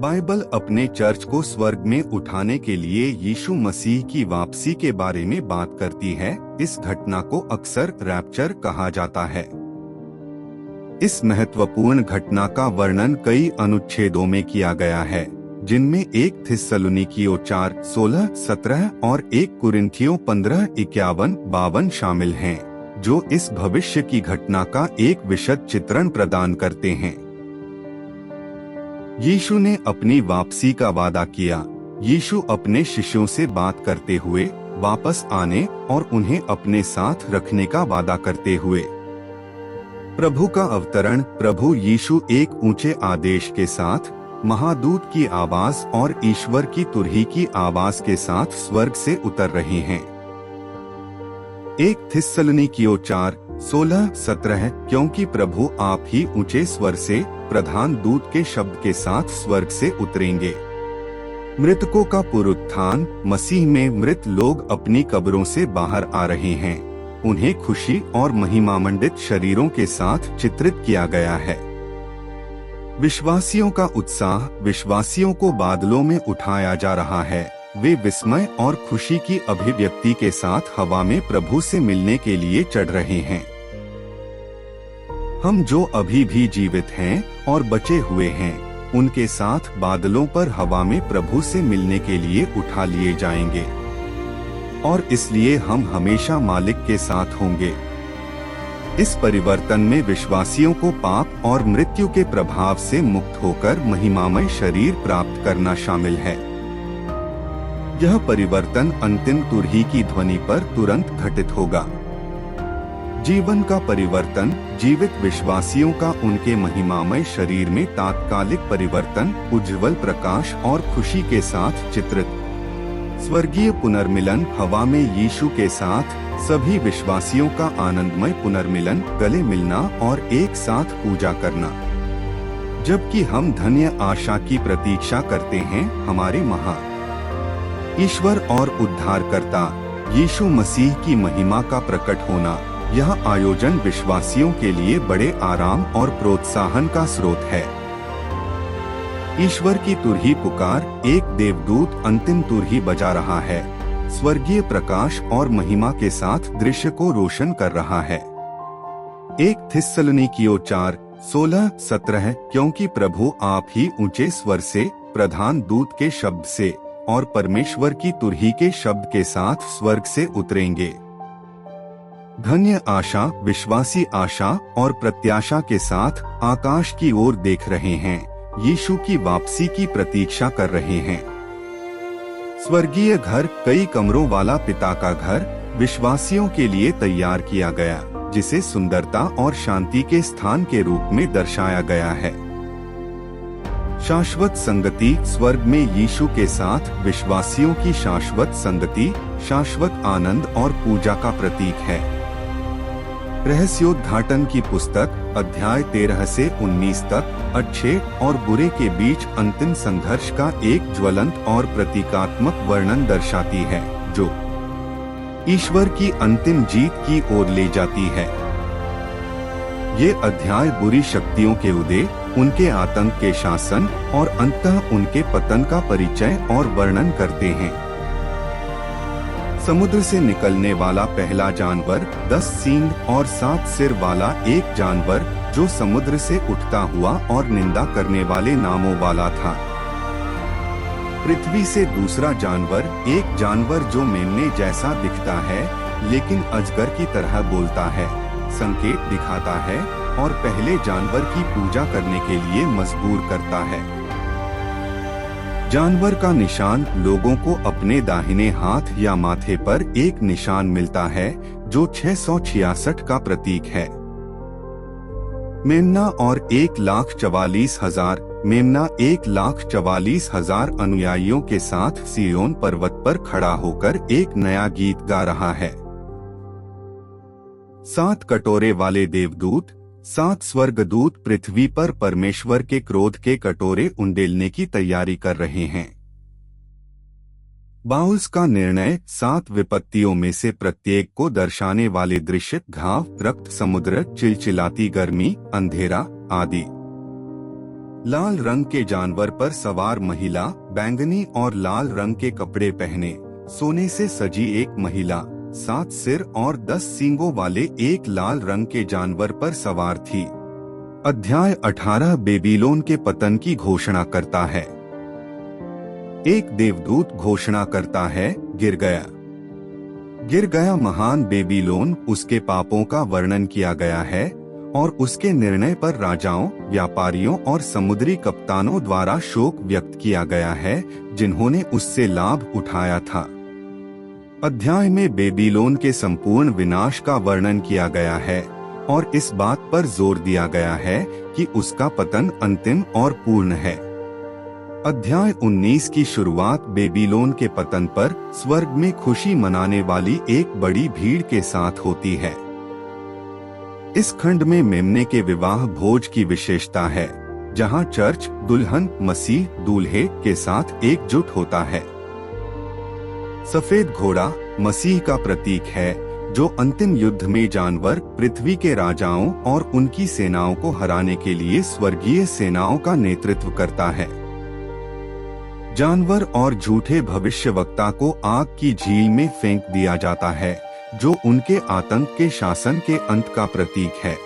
Bible अपने church को स्वर्ग में उठाने के लिए यीशु मसीह की वापसी के बारे में बात करती है। इस घटना को अक्सर रैप्चर कहा जाता है। इस महत्वपूर्ण घटना का वर्णन कई अनुच्छेदों में किया गया है, जिनमें 1 थिस्सलुनीकियों 4:16-17 और 1 कुरिन्थियों 15:51-52 शामिल हैं, जो इस भविष्य की घटना का एक विशद चित्रण प्रदान करते हैं। यीशु ने अपनी वापसी का वादा किया। यीशु अपने शिष्यों से बात करते हुए वापस आने और उन्हें अपने साथ रखने का वादा करते हुए। प्रभु का अवतरण। प्रभु यीशु एक ऊंचे आदेश के साथ, महादूत की आवाज और ईश्वर की तुरही की आवाज के साथ स्वर्ग से उतर रहे हैं। 1 थिस्सलुनीकियों 4:16-17 क्योंकि प्रभु आप ही ऊंचे स्वर से प्रधान दूत के शब्द के साथ स्वर्ग से उतरेंगे। मृतकों का पुनरुत्थान। मसीह में मृत लोग अपनी कब्रों से बाहर आ रहे हैं। उन्हें खुशी और महिमामंडित शरीरों के साथ चित्रित किया गया है। विश्वासियों का उत्साह। विश्वासियों को बादलों में उठाया जा रहा है। वे विस्मय और खुशी की अभिव्यक्ति के साथ हवा में प्रभु से मिलने के लिए चढ़ रहे हैं। हम जो अभी भी जीवित हैं और बचे हुए हैं, उनके साथ बादलों पर हवा में प्रभु से मिलने के लिए उठा लिए जाएंगे, और इसलिए हम हमेशा मालिक के साथ होंगे। इस परिवर्तन में विश्वासियों को पाप और मृत्यु के प्रभाव से मुक्त होकर महिमामय शरीर प्राप्त करना शामिल है। यह परिवर्तन अंतिम तुरही की ध्वनि पर तुरंत घटित होगा। जीवन का परिवर्तन। जीवित विश्वासियों का उनके महिमामय शरीर में तात्कालिक परिवर्तन, उज्ज्वल प्रकाश और खुशी के साथ चित्रित। स्वर्गीय पुनर्मिलन। हवा में यीशु के साथ सभी विश्वासियों का आनंदमय पुनर्मिलन, गले मिलना और एक साथ पूजा करना। जबकि हम धन्य आशा की प्रतीक्षा करते हैं, हमारे ईश्वर और उद्धारकर्ता यीशु मसीह की महिमा का प्रकट होना। यह आयोजन विश्वासियों के लिए बड़े आराम और प्रोत्साहन का स्रोत है। ईश्वर की तुरही पुकार। एक देवदूत अंतिम तुरही बजा रहा है, स्वर्गीय प्रकाश और महिमा के साथ दृश्य को रोशन कर रहा है। 1 थिस्सलुनीकियों 4:16-17 क्योंकि प्रभु आप ही ऊंचे स्वर से प्रधान दूत के शब्द से और परमेश्वर की तुरही के शब्द के साथ स्वर्ग से उतरेंगे। धन्य आशा। विश्वासी आशा और प्रत्याशा के साथ आकाश की ओर देख रहे हैं, यीशु की वापसी की प्रतीक्षा कर रहे हैं। स्वर्गीय घर। कई कमरों वाला पिता का घर विश्वासियों के लिए तैयार किया गया, जिसे सुंदरता और शांति के स्थान के रूप में दर्शाया गया है। शाश्वत संगति। स्वर्ग में यीशु के साथ विश्वासियों की शाश्वत संगति, शाश्वत आनंद और पूजा का प्रतीक है। रहस्योद्घाटन की पुस्तक अध्याय 13 से 19 तक अच्छे और बुरे के बीच अंतिम संघर्ष का एक ज्वलंत और प्रतीकात्मक वर्णन दर्शाती है, जो ईश्वर की अंतिम जीत की ओर ले जाती है। ये अध्याय बुरी शक्तियों के उदय, उनके आतंक के शासन और अंततः उनके पतन का परिचय और वर्णन करते हैं। समुद्र से निकलने वाला पहला जानवर 10 सींग और 7 सिर वाला एक जानवर, जो समुद्र से उठता हुआ और निंदा करने वाले नामों वाला था। पृथ्वी से दूसरा जानवर, एक जानवर जो मेमने जैसा दिखता है लेकिन अजगर की तरह बोलता है, संकेत दिखाता है और पहले जानवर की पूजा करने के लिए मजबूर करता है। जानवर का निशान। लोगों को अपने दाहिने हाथ या माथे पर एक निशान मिलता है, जो 666 का प्रतीक है। मेमना और 1,44,000 मेमना 1,44,000 अनुयायियों के साथ सिय्योन पर्वत पर खड़ा होकर एक नया गीत गा रहा है। 7 कटोरे वाले देवदूत। 7 स्वर्गदूत पृथ्वी पर परमेश्वर के क्रोध के कटोरे उंडेलने की तैयारी कर रहे हैं। बाउल्स का निर्णय। 7 विपत्तियों में से प्रत्येक को दर्शाने वाले दृश्य घाव, रक्त, समुद्र, चिलचिलाती गर्मी, अंधेरा आदि। लाल रंग के जानवर पर सवार महिला, बैंगनी और लाल रंग के कपड़े पहने, सोने से सजी एक महिला 7 सिर और 10 सींगों वाले एक लाल रंग के जानवर पर सवार थी। अध्याय 18 बेबीलोन के पतन की घोषणा करता है। एक देवदूत घोषणा करता है, गिर गया, गिर गया महान बेबीलोन। उसके पापों का वर्णन किया गया है और उसके निर्णय पर राजाओं, व्यापारियों और समुद्री कप्तानों द्वारा शोक व्यक्त किया गया है, जिन्होंने उससे लाभ उठाया था। अध्याय में बेबीलोन के संपूर्ण विनाश का वर्णन किया गया है और इस बात पर जोर दिया गया है कि उसका पतन अंतिम और पूर्ण है। अध्याय 19 की शुरुआत बेबीलोन के पतन पर स्वर्ग में खुशी मनाने वाली एक बड़ी भीड़ के साथ होती है। इस खंड में मेमने के विवाह भोज की विशेषता है, जहां चर्च दुल्हन मसीह दूल्हे के साथ एकजुट होता है। सफेद घोड़ा मसीह का प्रतीक है, जो अंतिम युद्ध में जानवर पृथ्वी के राजाओं और उनकी सेनाओं को हराने के लिए स्वर्गीय सेनाओं का नेतृत्व करता है। जानवर और झूठे भविष्यवक्ता को आग की झील में फेंक दिया जाता है, जो उनके आतंक के शासन के अंत का प्रतीक है।